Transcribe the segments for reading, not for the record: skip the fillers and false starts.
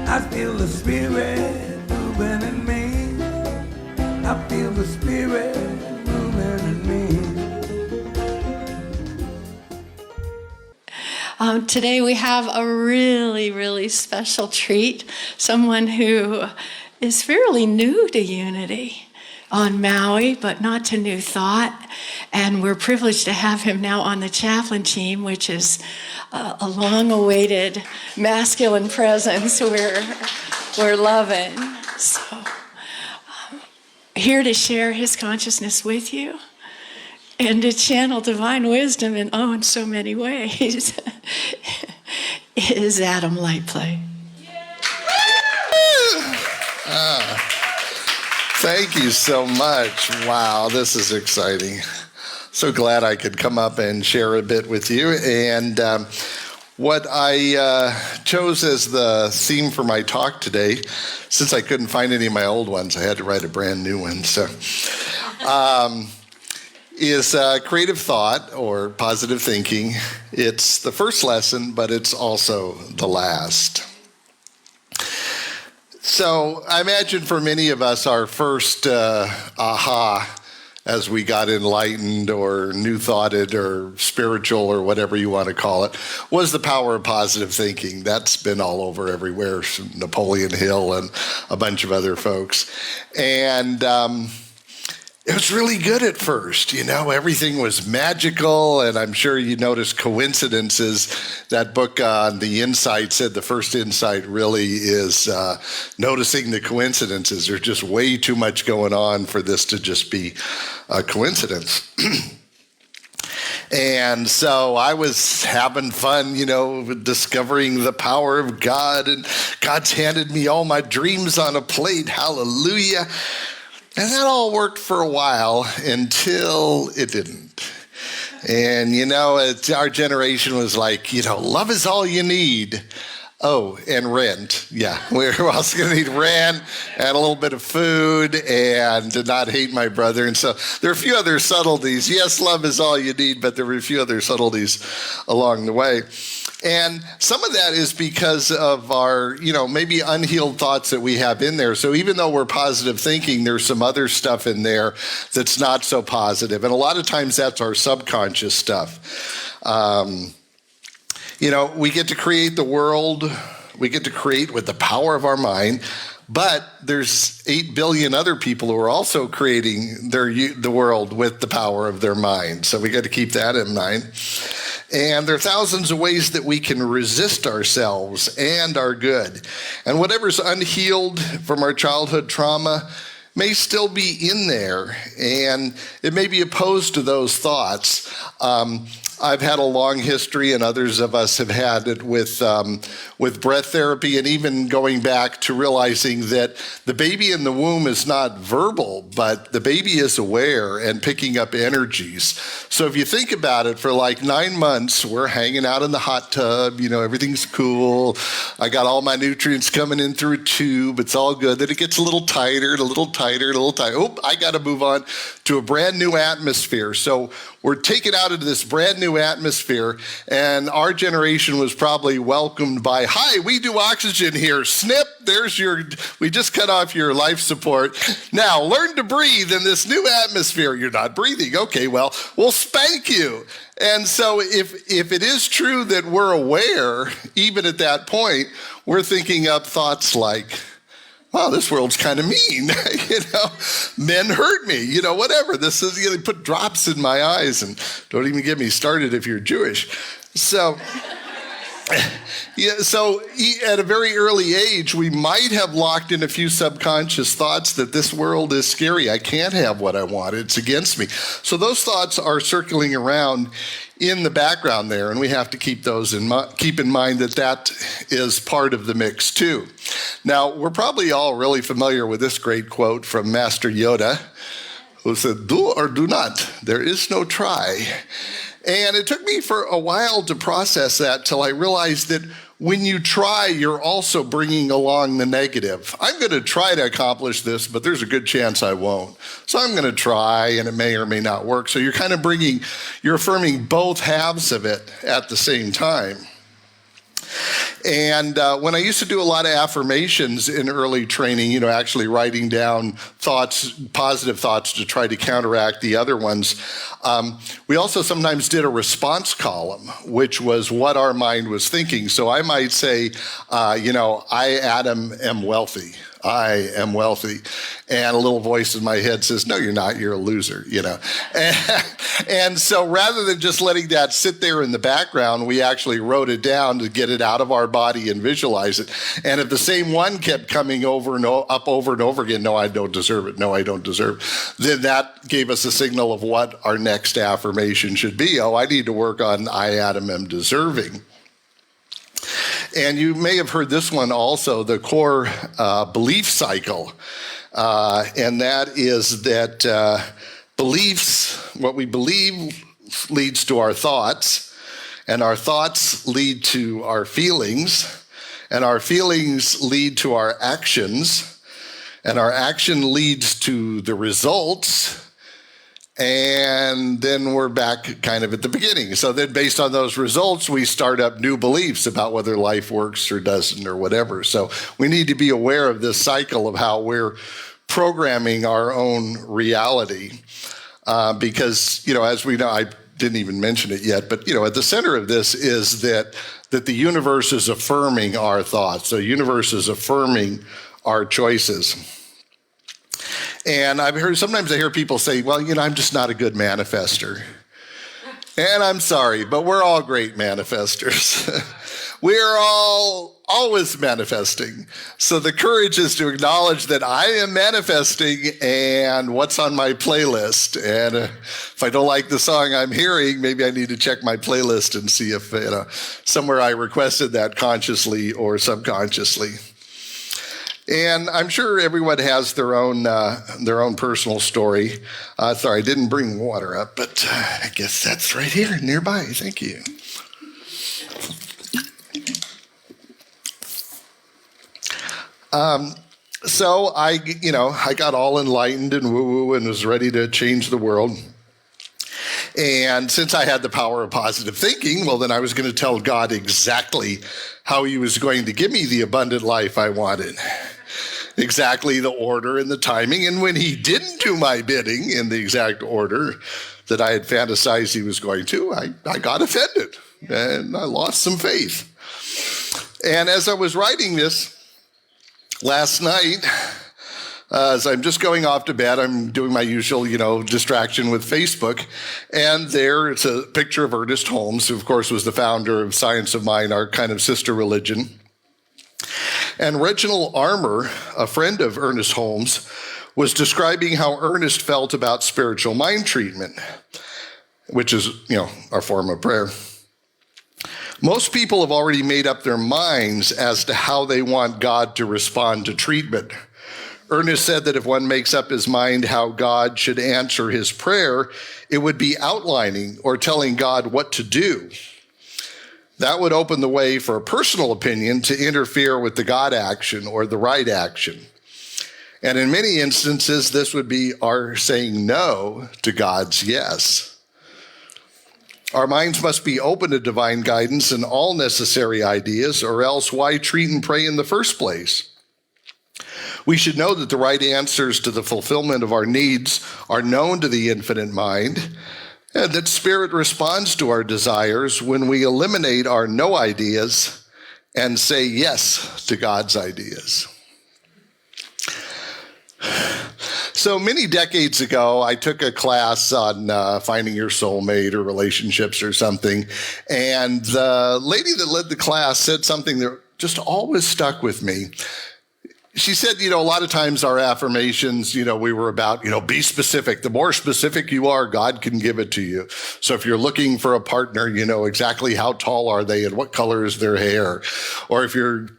I feel the Spirit moving in me. I feel the Spirit moving in me. Today we have a really, really special treat. Someone who is fairly new to Unity on Maui, but not to New Thought. And we're privileged to have him now on the chaplain team, which is a long-awaited masculine presence we're loving. So, here to share his consciousness with you and to channel divine wisdom in so many ways is Adam Lightplay. Thank you so much. Wow, this is exciting. So glad I could come up and share a bit with you. And what I chose as the theme for my talk today, since I couldn't find any of my old ones, I had to write a brand new one. So, is creative thought or positive thinking. It's the first lesson, but it's also the last. So I imagine for many of us, our first aha as we got enlightened or new thoughted or spiritual or whatever you want to call it, was the power of positive thinking. That's been all over everywhere, Napoleon Hill and a bunch of other folks. And it was really good at first, everything was magical, and I'm sure you noticed coincidences. That book on the insight said the first insight really is noticing the coincidences. There's just way too much going on for this to just be a coincidence. And so I was having fun, discovering the power of God, and God's handed me all my dreams on a plate, hallelujah. And that all worked for a while until it didn't. And, our generation was like, love is all you need. Oh, and rent. Yeah, we're also going to need rent and a little bit of food and to not hate my brother. And so there are a few other subtleties. Yes, love is all you need, but there were a few other subtleties along the way. And some of that is because of our, maybe unhealed thoughts that we have in there. So even though we're positive thinking, there's some other stuff in there that's not so positive. And a lot of times that's our subconscious stuff. We get to create the world. We get to create with the power of our mind. But there's 8 billion other people who are also creating the world with the power of their mind. So we got to keep that in mind. And there are thousands of ways that we can resist ourselves and our good. And whatever's unhealed from our childhood trauma may still be in there, and it may be opposed to those thoughts. I've had a long history, and others of us have had it with breath therapy, and even going back to realizing that the baby in the womb is not verbal, but the baby is aware and picking up energies. So if you think about it, for like 9 months, we're hanging out in the hot tub, everything's cool. I got all my nutrients coming in through a tube. It's all good. Then it gets a little tighter, and a little tighter, and a little tighter. Oh, I got to move on to a brand new atmosphere. So we're taken out into this brand new atmosphere, and our generation was probably welcomed by, hi, we do oxygen here. Snip, we just cut off your life support. Now learn to breathe in this new atmosphere. You're not breathing. Okay, well, we'll spank you. And so if it is true that we're aware, even at that point, we're thinking up thoughts like, wow, this world's kind of mean, men hurt me, whatever. This is, they put drops in my eyes, and don't even get me started if you're Jewish. So, so at a very early age, we might have locked in a few subconscious thoughts that this world is scary. I can't have what I want. It's against me. So those thoughts are circling around in the background there, and we have to keep those keep in mind that is part of the mix too. Now, we're probably all really familiar with this great quote from Master Yoda, who said, "Do or do not, there is no try." And it took me for a while to process that till I realized that when you try, you're also bringing along the negative. I'm going to try to accomplish this, but there's a good chance I won't. So I'm going to try, and it may or may not work. So you're kind of you're affirming both halves of it at the same time. And when I used to do a lot of affirmations in early training, actually writing down thoughts, positive thoughts to try to counteract the other ones, we also sometimes did a response column, which was what our mind was thinking. So I might say, I, Adam, am wealthy. I am wealthy. And a little voice in my head says, no, you're not, you're a loser, And so rather than just letting that sit there in the background, we actually wrote it down to get it out of our body and visualize it. And if the same one kept coming over and over again, no, I don't deserve it, no, I don't deserve it, then that gave us a signal of what our next affirmation should be. Oh, I need to work on I, Adam, am deserving. And you may have heard this one also, the core belief cycle. And that is that beliefs, what we believe leads to our thoughts, and our thoughts lead to our feelings, and our feelings lead to our actions, and our action leads to the results. And then we're back kind of at the beginning. So then based on those results, we start up new beliefs about whether life works or doesn't or whatever. So we need to be aware of this cycle of how we're programming our own reality. Because, as we know, I didn't even mention it yet, but, at the center of this is that the universe is affirming our thoughts. The universe is affirming our choices. And sometimes I hear people say, well, I'm just not a good manifester. And I'm sorry, but we're all great manifestors. We're all always manifesting. So the courage is to acknowledge that I am manifesting and what's on my playlist. And if I don't like the song I'm hearing, maybe I need to check my playlist and see if, somewhere I requested that consciously or subconsciously. And I'm sure everyone has their own personal story. Sorry, I didn't bring water up, but I guess that's right here nearby. Thank you. So I got all enlightened and woo-woo and was ready to change the world. And since I had the power of positive thinking, well, then I was going to tell God exactly how he was going to give me the abundant life I wanted. Exactly the order and the timing. And when he didn't do my bidding in the exact order that I had fantasized he was going to, I got offended and I lost some faith. And as I was writing this last night, as I'm just going off to bed, I'm doing my usual, distraction with Facebook. And there it's a picture of Ernest Holmes, who of course was the founder of Science of Mind, our kind of sister religion. And Reginald Armour, a friend of Ernest Holmes, was describing how Ernest felt about spiritual mind treatment, which is, our form of prayer. Most people have already made up their minds as to how they want God to respond to treatment. Ernest said that if one makes up his mind how God should answer his prayer, it would be outlining or telling God what to do. That would open the way for a personal opinion to interfere with the God action or the right action. And in many instances, this would be our saying no to God's yes. Our minds must be open to divine guidance and all necessary ideas, or else why treat and pray in the first place? We should know that the right answers to the fulfillment of our needs are known to the infinite mind, and that Spirit responds to our desires when we eliminate our no ideas and say yes to God's ideas. So many decades ago, I took a class on finding your soulmate or relationships or something, and the lady that led the class said something that just always stuck with me. She said, a lot of times our affirmations, we were about, be specific. The more specific you are, God can give it to you. So if you're looking for a partner, you know exactly how tall are they and what color is their hair. Or if you're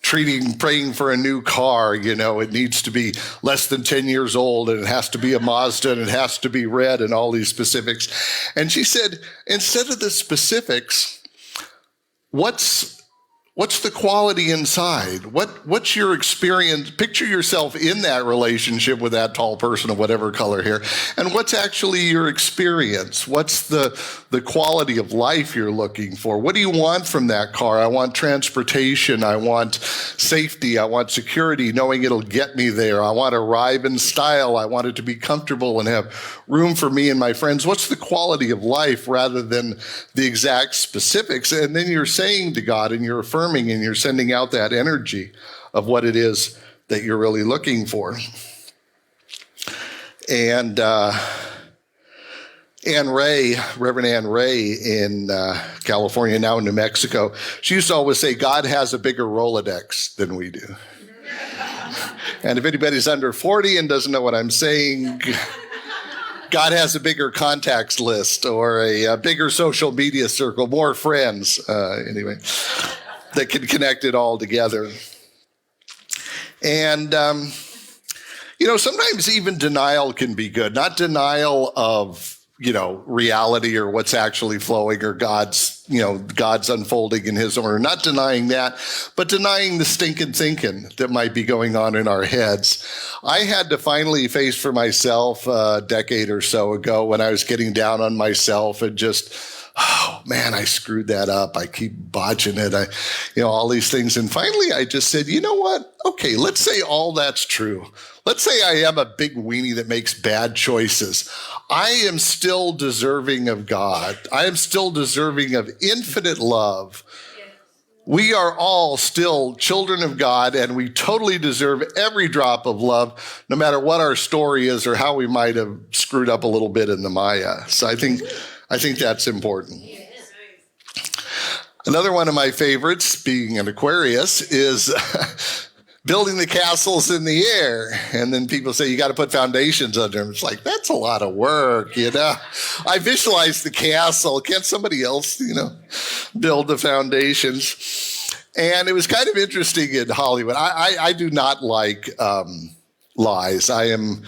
praying for a new car, it needs to be less than 10 years old and it has to be a Mazda and it has to be red and all these specifics. And she said, instead of the specifics, what's What's the quality inside? What's your experience? Picture yourself in that relationship with that tall person of whatever color hair. And what's actually your experience? What's the quality of life you're looking for? What do you want from that car? I want transportation. I want safety. I want security, knowing it'll get me there. I want to arrive in style. I want it to be comfortable and have room for me and my friends. What's the quality of life rather than the exact specifics? And then you're saying to God and you're affirming and you're sending out that energy of what it is that you're really looking for. And Reverend Ann Ray in California, now in New Mexico, she used to always say, God has a bigger Rolodex than we do. And if anybody's under 40 and doesn't know what I'm saying, God has a bigger contacts list or a bigger social media circle, more friends, anyway, that can connect it all together. And, sometimes even denial can be good. Not denial of, reality or what's actually flowing or God's unfolding in his order. Not denying that, but denying the stinking thinking that might be going on in our heads. I had to finally face for myself a decade or so ago when I was getting down on myself and just, oh man, I screwed that up. I keep botching it. All these things. And finally I just said, you know what? Okay, let's say all that's true. Let's say I am a big weenie that makes bad choices. I am still deserving of God. I am still deserving of infinite love. We are all still children of God, and we totally deserve every drop of love, no matter what our story is or how we might have screwed up a little bit in the Maya. So I think that's important. Another one of my favorites, being an Aquarius, is building the castles in the air. And then people say, you got to put foundations under them. It's like, that's a lot of work, I visualize the castle. Can't somebody else, build the foundations? And it was kind of interesting in Hollywood. I do not like lies. I am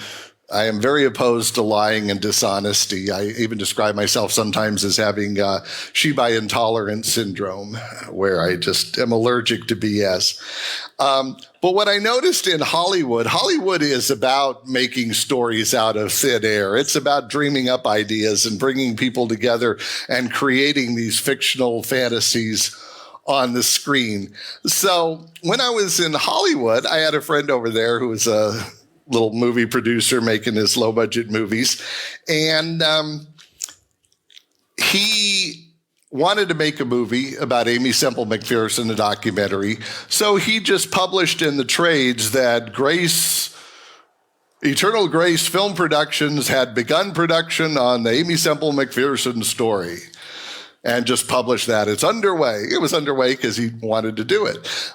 very opposed to lying and dishonesty. I even describe myself sometimes as having Shibai intolerance syndrome, where I just am allergic to BS. But what I noticed in Hollywood is about making stories out of thin air. It's about dreaming up ideas and bringing people together and creating these fictional fantasies on the screen. So when I was in Hollywood, I had a friend over there who was a little movie producer making his low budget movies. And he wanted to make a movie about Aimee Semple McPherson, a documentary. So he just published in the trades that Eternal Grace Film Productions had begun production on the Aimee Semple McPherson story. And just published that. It's underway. It was underway because he wanted to do it.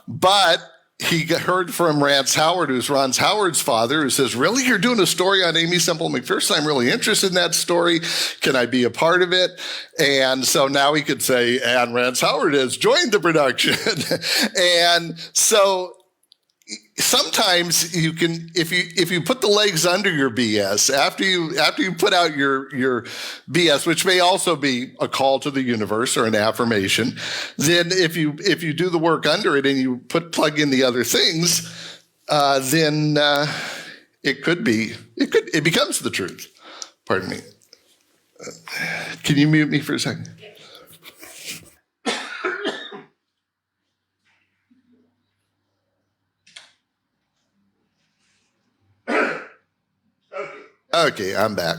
But he heard from Rance Howard, who's Ron Howard's father, who says, really, you're doing a story on Aimee Semple McPherson? I'm really interested in that story. Can I be a part of it? And so now he could say, and Rance Howard has joined the production. And so sometimes you can, if you put the legs under your BS, after you put out your BS, which may also be a call to the universe or an affirmation, then if you do the work under it and you plug in the other things, then it becomes the truth. Pardon me. Can you mute me for a second? Okay, I'm back.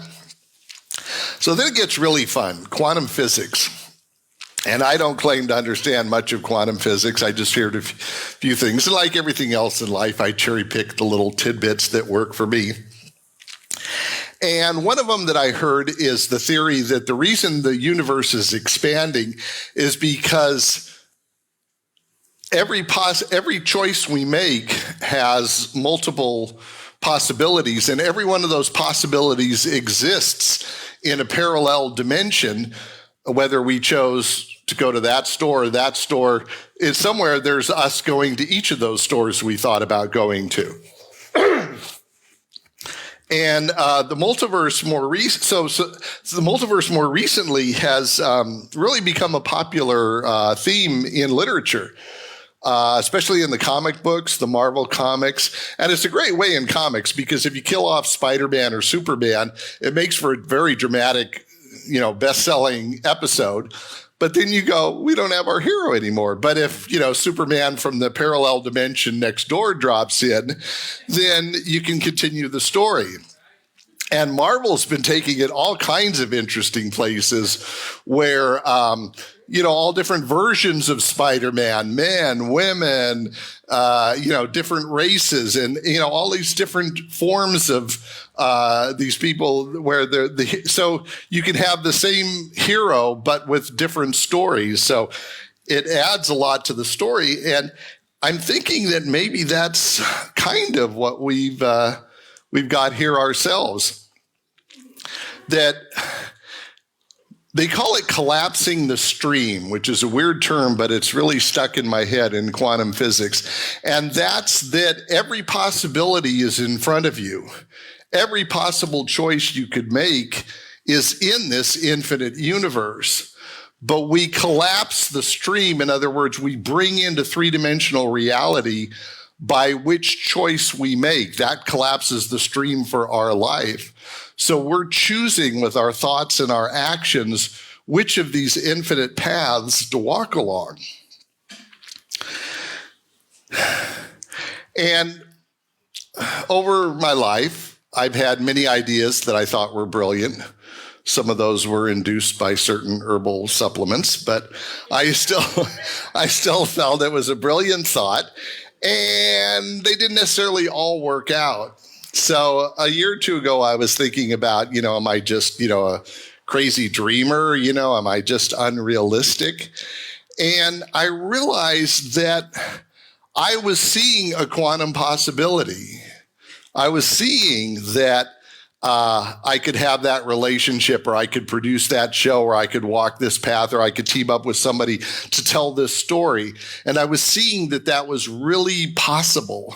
So then it gets really fun, quantum physics. And I don't claim to understand much of quantum physics. I just heard a few things. And like everything else in life, I cherry pick the little tidbits that work for me. And one of them that I heard is the theory that the reason the universe is expanding is because every choice we make has multiple possibilities, and every one of those possibilities exists in a parallel dimension. Whether we chose to go to that store or that store, it's somewhere there's us going to each of those stores we thought about going to. And the multiverse the multiverse more recently has really become a popular theme in literature. Especially in the comic books, the Marvel comics. And it's a great way in comics because if you kill off Spider-Man or Superman, it makes for a very dramatic, best-selling episode. But then you go, we don't have our hero anymore. But if, Superman from the parallel dimension next door drops in, then you can continue the story. And Marvel's been taking it all kinds of interesting places where, all different versions of Spider-Man, men, women, different races and, all these different forms of these people where so you can have the same hero, but with different stories. So it adds a lot to the story. And I'm thinking that maybe that's kind of what we've got here ourselves. That they call it collapsing the stream, which is a weird term, but it's really stuck in my head in quantum physics. And that's that every possibility is in front of you. Every possible choice you could make is in this infinite universe. But we collapse the stream. In other words, we bring into three-dimensional reality by which choice we make. That collapses the stream for our life. So we're choosing with our thoughts and our actions which of these infinite paths to walk along. And over my life, I've had many ideas that I thought were brilliant. Some of those were induced by certain herbal supplements, but I still felt it was a brilliant thought, and they didn't necessarily all work out. So a year or two ago, I was thinking about, am I just, a crazy dreamer? Am I just unrealistic? And I realized that I was seeing a quantum possibility. I was seeing that I could have that relationship, or I could produce that show, or I could walk this path, or I could team up with somebody to tell this story. And I was seeing that that was really possible.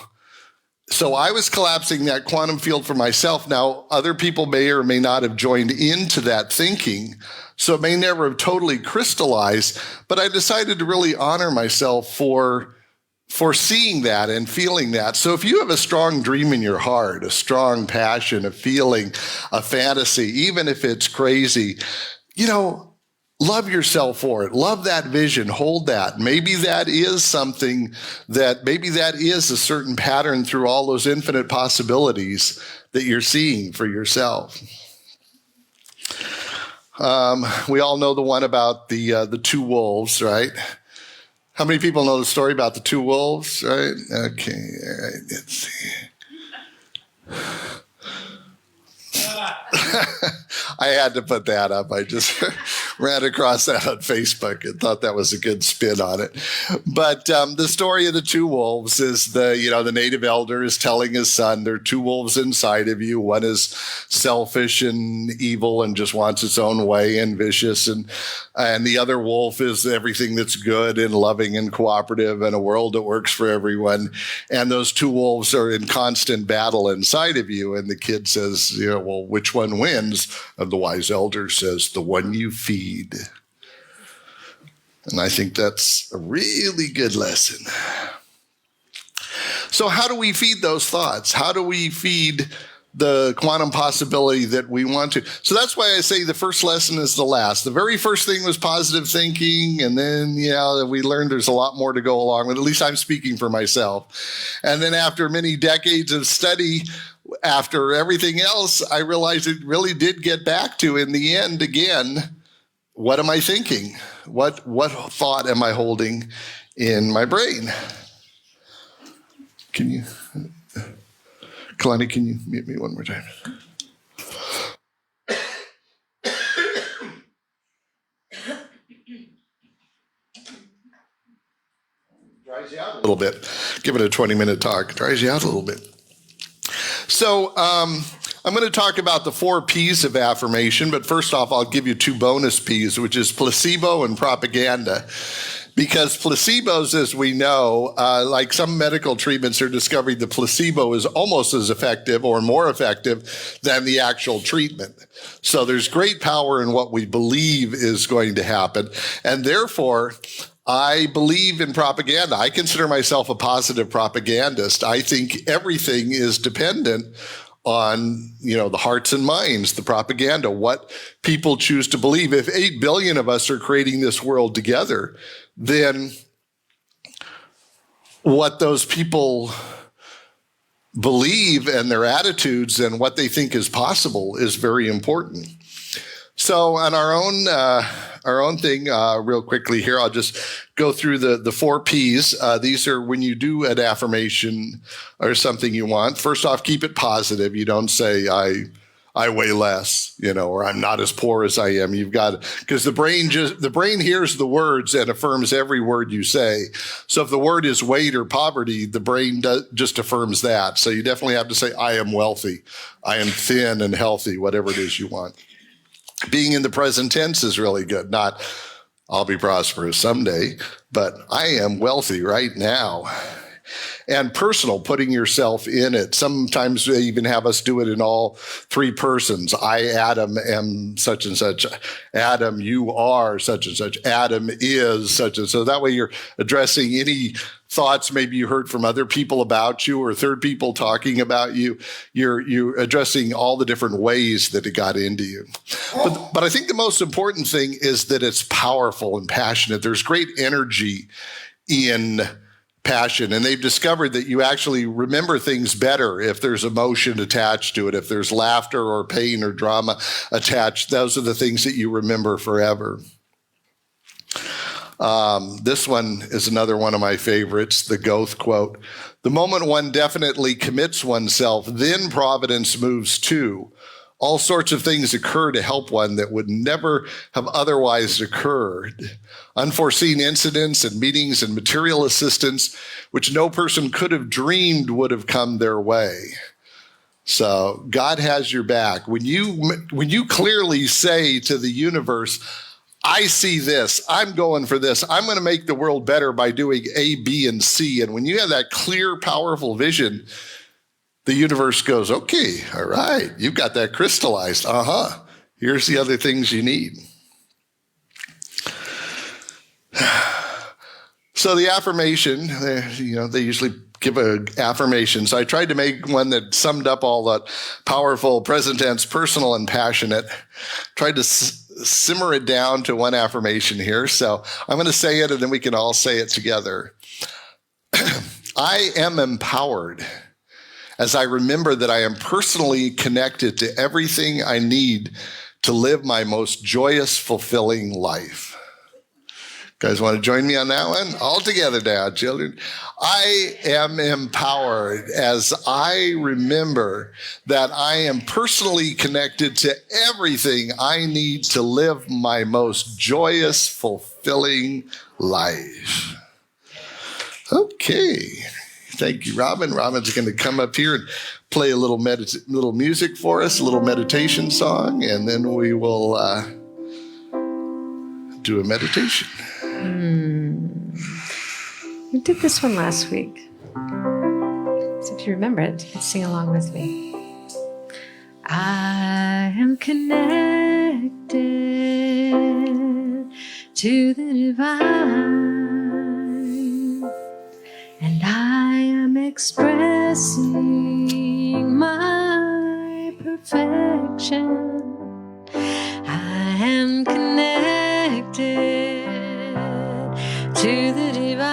So I was collapsing that quantum field for myself. Now, other people may or may not have joined into that thinking, so it may never have totally crystallized, but I decided to really honor myself for seeing that and feeling that. So if you have a strong dream in your heart, a strong passion, a feeling, a fantasy, even if it's crazy, love yourself for it. Love that vision. Hold that. Maybe that is something maybe that is a certain pattern through all those infinite possibilities that you're seeing for yourself. We all know the one about the two wolves, right? How many people know the story about the two wolves, right? Okay, all right, let's see. I had to put that up. I just ran across that on Facebook and thought that was a good spin on it. But the story of the two wolves is the native elder is telling his son, there are two wolves inside of you. One is selfish and evil and just wants its own way and vicious. And the other wolf is everything that's good and loving and cooperative and a world that works for everyone. And those two wolves are in constant battle inside of you. And the kid says, well, which one wins? And the wise elder says, the one you feed. And I think that's a really good lesson. So how do we feed those thoughts? How do we feed the quantum possibility that we want to? So that's why I say the first lesson is the last. The very first thing was positive thinking, and then, we learned there's a lot more to go along with. At least I'm speaking for myself. And then after many decades of study, after everything else, I realized it really did get back to, in the end, again, what am I thinking? What thought am I holding in my brain? Kalani, can you mute me one more time? Dries you out a little bit. Give it a 20-minute talk. Dries you out a little bit. So I'm going to talk about the 4 P's of affirmation, but first off, I'll give you 2 bonus P's, which is placebo and propaganda. Because placebos, as we know, like some medical treatments are discovering the placebo is almost as effective or more effective than the actual treatment. So there's great power in what we believe is going to happen. And therefore, I believe in propaganda. I consider myself a positive propagandist. I think everything is dependent on, the hearts and minds, the propaganda, what people choose to believe. If 8 billion of us are creating this world together, then what those people believe and their attitudes and what they think is possible is very important. So on our own thing, real quickly here, I'll just go through the 4 Ps. These are when you do an affirmation or something you want. First off, keep it positive. You don't say, I weigh less, or I'm not as poor as I am. You've got, because the brain hears the words and affirms every word you say. So if the word is weight or poverty, the brain just affirms that. So you definitely have to say, I am wealthy. I am thin and healthy, whatever it is you want. Being in the present tense is really good. Not, I'll be prosperous someday, but I am wealthy right now. And personal, putting yourself in it. Sometimes they even have us do it in all 3 persons. I, Adam, am such and such. Adam, you are such and such. Adam is such and so. That way you're addressing any thoughts maybe you heard from other people about you or third people talking about you. You're addressing all the different ways that it got into you. But I think the most important thing is that it's powerful and passionate. There's great energy in passion. And they've discovered that you actually remember things better if there's emotion attached to it, if there's laughter or pain or drama attached. Those are the things that you remember forever. This one is another one of my favorites, the Goethe quote. The moment one definitely commits oneself, then providence moves too. All sorts of things occur to help one that would never have otherwise occurred. Unforeseen incidents and meetings and material assistance, which no person could have dreamed would have come their way. So God has your back. When you clearly say to the universe, I see this, I'm going for this, I'm going to make the world better by doing A, B, and C. And when you have that clear, powerful vision, the universe goes, okay, all right, you've got that crystallized. Here's the other things you need. So the affirmation, they usually give an affirmation. So I tried to make one that summed up all that powerful, present tense, personal, and passionate. Tried to simmer it down to one affirmation here. So I'm going to say it and then we can all say it together. I am empowered as I remember that I am personally connected to everything I need to live my most joyous, fulfilling life. Guys want to join me on that one? All together now, children. I am empowered as I remember that I am personally connected to everything I need to live my most joyous, fulfilling life. Okay. Thank you, Robin. Robin's going to come up here and play a little music for us, a little meditation song, and then we will do a meditation. We did this one last week. So if you remember it, you can sing along with me. I am connected to the divine, and I am expressing my perfection. I am connected to the divine,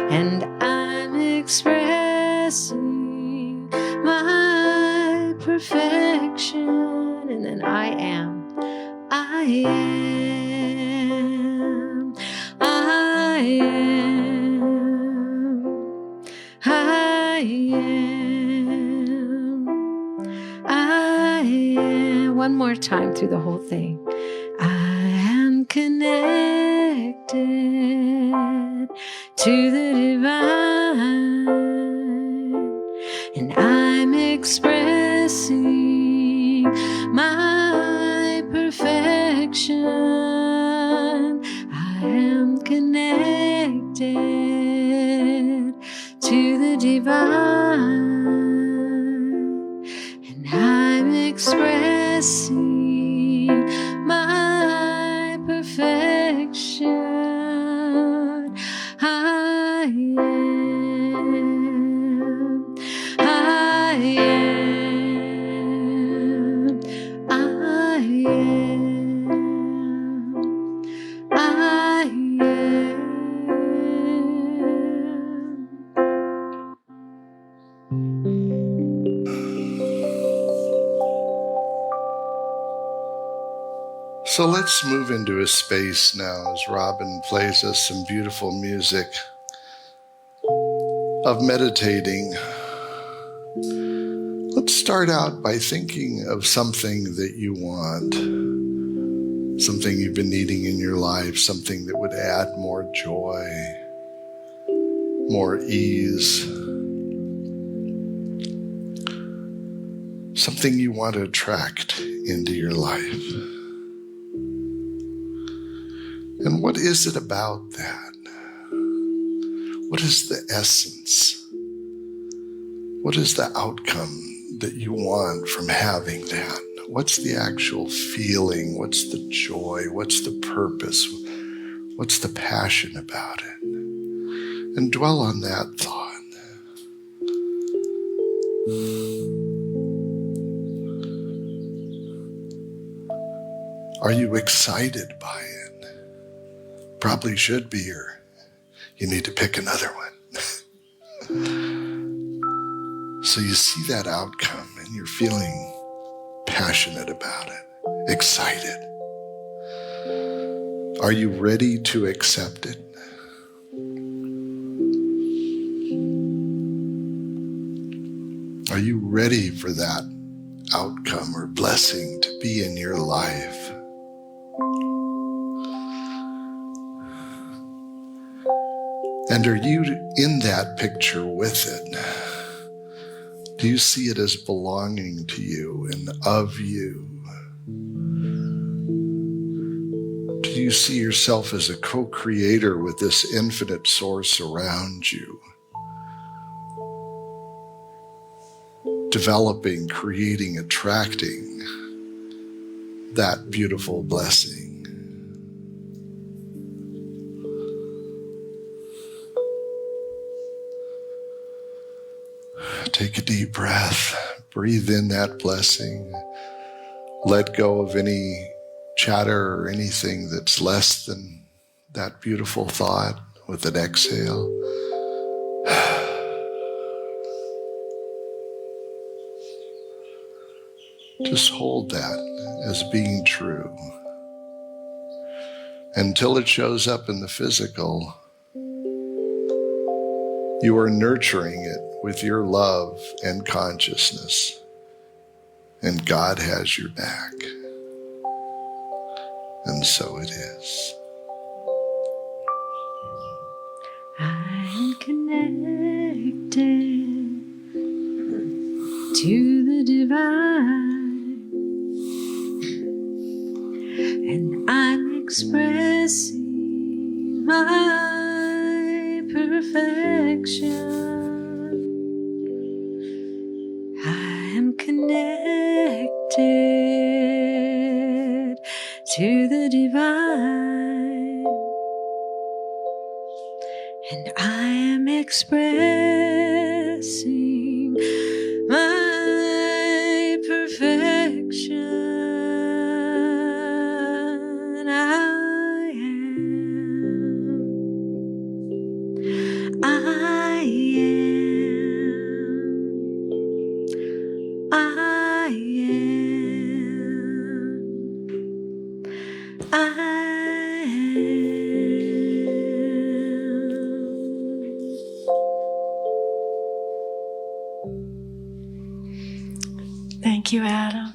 and I'm expressing my perfection. And then I am, I am, I am, I am, I am. One more time through the whole thing. Connected to the divine, and I'm expressing my perfection. to the divine, and I'm expressing my perfection. I am, I am, I am, I am. So let's move into a space now as Robin plays us some beautiful music of meditating. Let's start out by thinking of something that you want, something you've been needing in your life, something that would add more joy, more ease, something you want to attract into your life. And what is it about that? What is the essence? What is the outcome that you want from having that? What's the actual feeling? What's the joy? What's the purpose? What's the passion about it? And dwell on that thought. Are you excited by it? Probably should be, or you need to pick another one. So you see that outcome and you're feeling passionate about it, excited. Are you ready to accept it? Are you ready for that outcome or blessing to be in your life? And are you in that picture with it? Do you see it as belonging to you and of you? Do you see yourself as a co-creator with this infinite source around you? Developing, creating, attracting that beautiful blessing. Take a deep breath, breathe in that blessing, let go of any chatter or anything that's less than that beautiful thought with an exhale. Just hold that as being true until it shows up in the physical. You are nurturing it with your love and consciousness, and God has your back. And so it is. I'm connected to the divine, and I'm expressing my perfection. I am connected to the divine, and I am expressing my perfection. Thank you, Adam.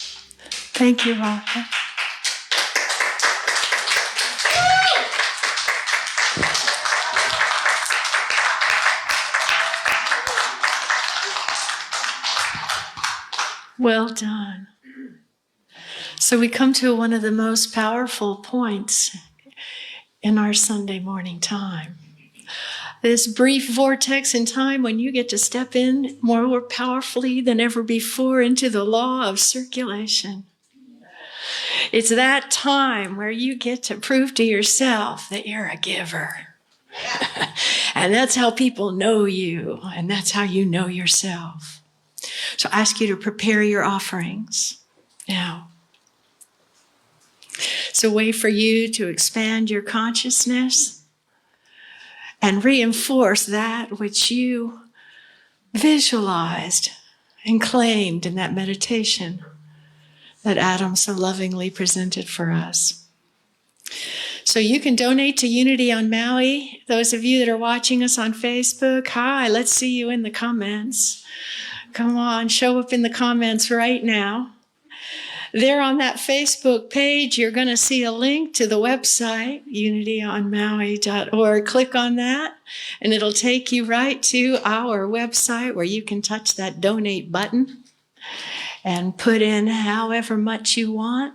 Thank you, Robin. Well done. So we come to one of the most powerful points in our Sunday morning time. This brief vortex in time when you get to step in more powerfully than ever before into the law of circulation. It's that time where you get to prove to yourself that you're a giver. And that's how people know you, and that's how you know yourself. So I ask you to prepare your offerings now. It's a way for you to expand your consciousness and reinforce that which you visualized and claimed in that meditation that Adam so lovingly presented for us. So you can donate to Unity on Maui. Those of you that are watching us on Facebook, hi, let's see you in the comments. Come on, show up in the comments right now. There on that Facebook page, you're going to see a link to the website, unityonmaui.org. Click on that, and it'll take you right to our website where you can touch that donate button and put in however much you want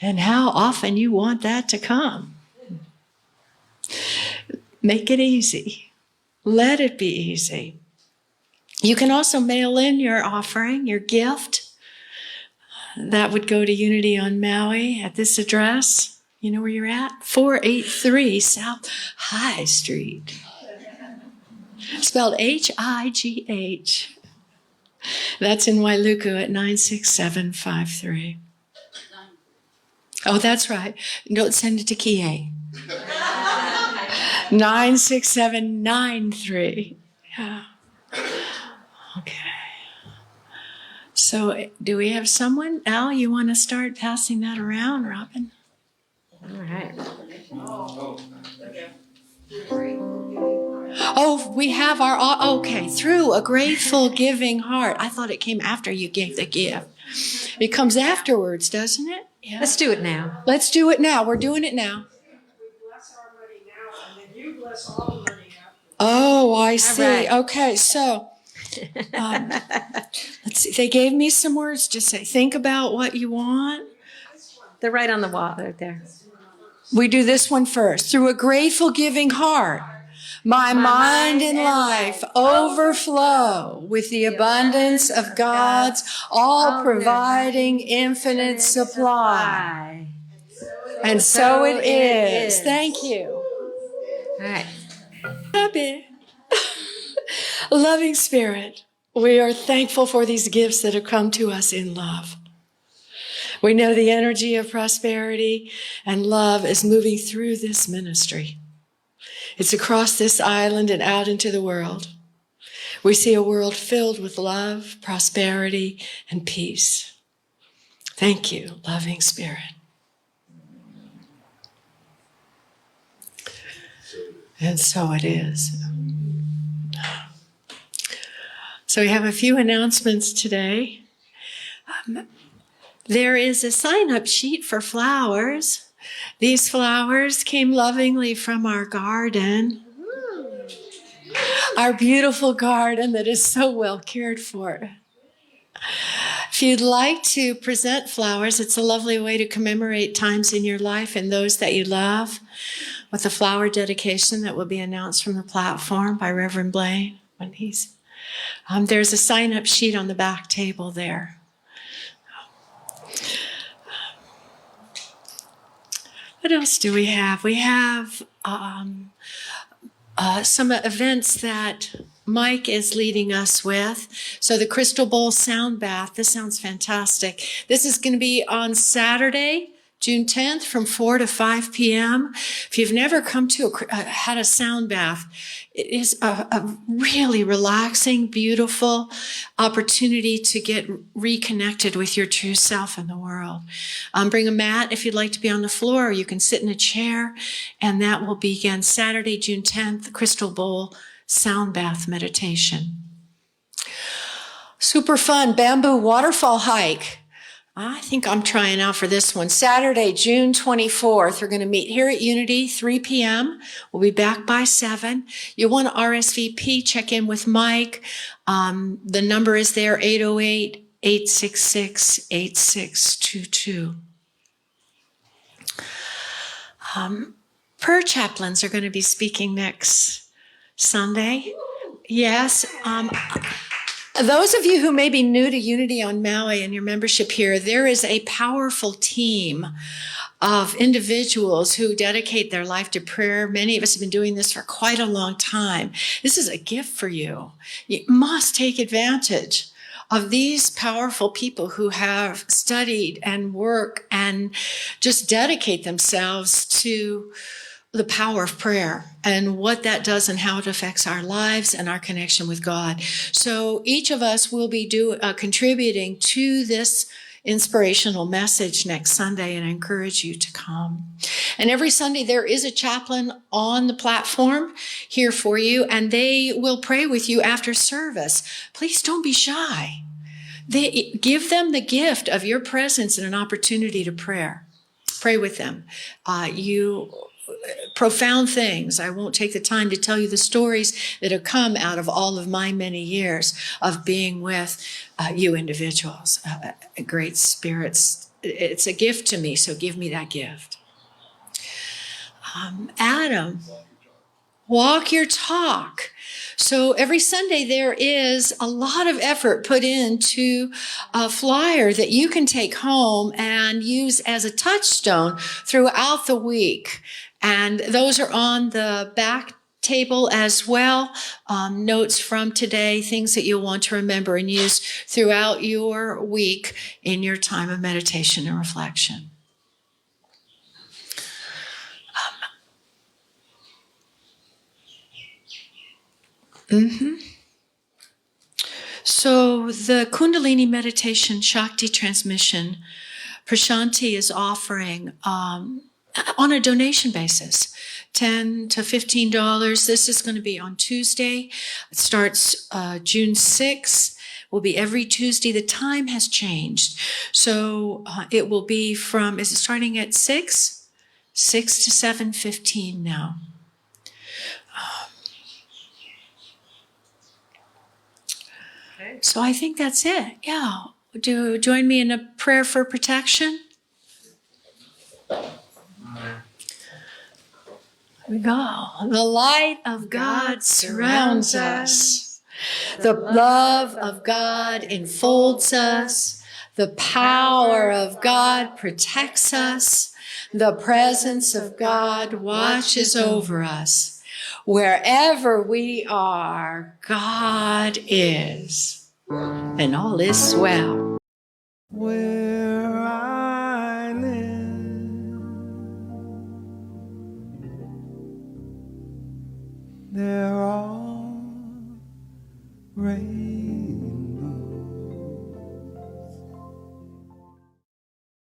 and how often you want that to come. Make it easy. Let it be easy. You can also mail in your offering, your gift. That would go to Unity on Maui at this address. You know where you're at? 483 South High Street. Spelled H-I-G-H. That's in Wailuku at 96753. Oh, that's right. Don't send it to Kie. 96793. Yeah. Okay. So do we have someone? Al, you want to start passing that around, Robin? All right. Oh, we have our, okay, through a grateful giving heart. I thought it came after you gave the gift. It comes afterwards, doesn't it? Yeah. Let's do it now. Let's do it now. We're doing it now. We bless our money now, and then you bless all the money after. Oh, I see. right. Okay, so let's see. They gave me some words to say. Think about what you want. They're right on the wall right there. We do this one first. Through a grateful giving heart, my mind and life overflow with the abundance of God's all-providing infinite supply. And so it is. Thank you. All right. Happy. Loving Spirit, we are thankful for these gifts that have come to us in love. We know the energy of prosperity and love is moving through this ministry. It's across this island and out into the world. We see a world filled with love, prosperity, and peace. Thank you, loving Spirit. And so it is. So we have a few announcements today. There is a sign-up sheet for flowers. These flowers came lovingly from our garden. Our beautiful garden that is so well cared for. If you'd like to present flowers, it's a lovely way to commemorate times in your life and those that you love with a flower dedication that will be announced from the platform by Reverend Blaine when he's there's a sign-up sheet on the back table there. What else do we have? We have some events that Mike is leading us with. So the Crystal Bowl Sound Bath, this sounds fantastic. This is going to be on Saturday, June 10th from 4 to 5 p.m. If you've never come to had a sound bath, it is a really relaxing, beautiful opportunity to get reconnected with your true self in the world. Bring a mat if you'd like to be on the floor, or you can sit in a chair, and that will begin Saturday, June 10th, Crystal Bowl Sound Bath Meditation. Super fun bamboo waterfall hike. I think I'm trying out for this one. Saturday, June 24th, we're going to meet here at Unity, 3 p.m. We'll be back by 7. You want to RSVP, check in with Mike. The number is there, 808-866-8622. prayer chaplains are going to be speaking next Sunday. Yes. Those of you who may be new to Unity on Maui and your membership here, there is a powerful team of individuals who dedicate their life to prayer. Many of us have been doing this for quite a long time. This is a gift for you. You must take advantage of these powerful people who have studied and work and just dedicate themselves to the power of prayer and what that does and how it affects our lives and our connection with God. So each of us will be contributing to this inspirational message next Sunday, and I encourage you to come. And every Sunday there is a chaplain on the platform here for you, and they will pray with you after service. Please don't be shy. Give them the gift of your presence and an opportunity to pray with them. Profound things. I won't take the time to tell you the stories that have come out of all of my many years of being with you individuals, great spirits. It's a gift to me, so give me that gift. Adam, walk your talk. So every Sunday there is a lot of effort put into a flyer that you can take home and use as a touchstone throughout the week. And those are on the back table as well. Notes from today, things that you'll want to remember and use throughout your week in your time of meditation and reflection. So the Kundalini meditation Shakti transmission, Prashanti is offering on a donation basis, $10 to $15. This is going to be on Tuesday. It starts June 6th. Will be every Tuesday. The time has changed. So it will be from, is it starting at 6? 6 to 7:15 now. So I think that's it. Yeah. Do join me in a prayer for protection. Here we go. The light of God surrounds us. The love of God enfolds us. The power of God protects us. The presence of God watches over us. Wherever we are, God is. And all is well. Where I live, they're all raised.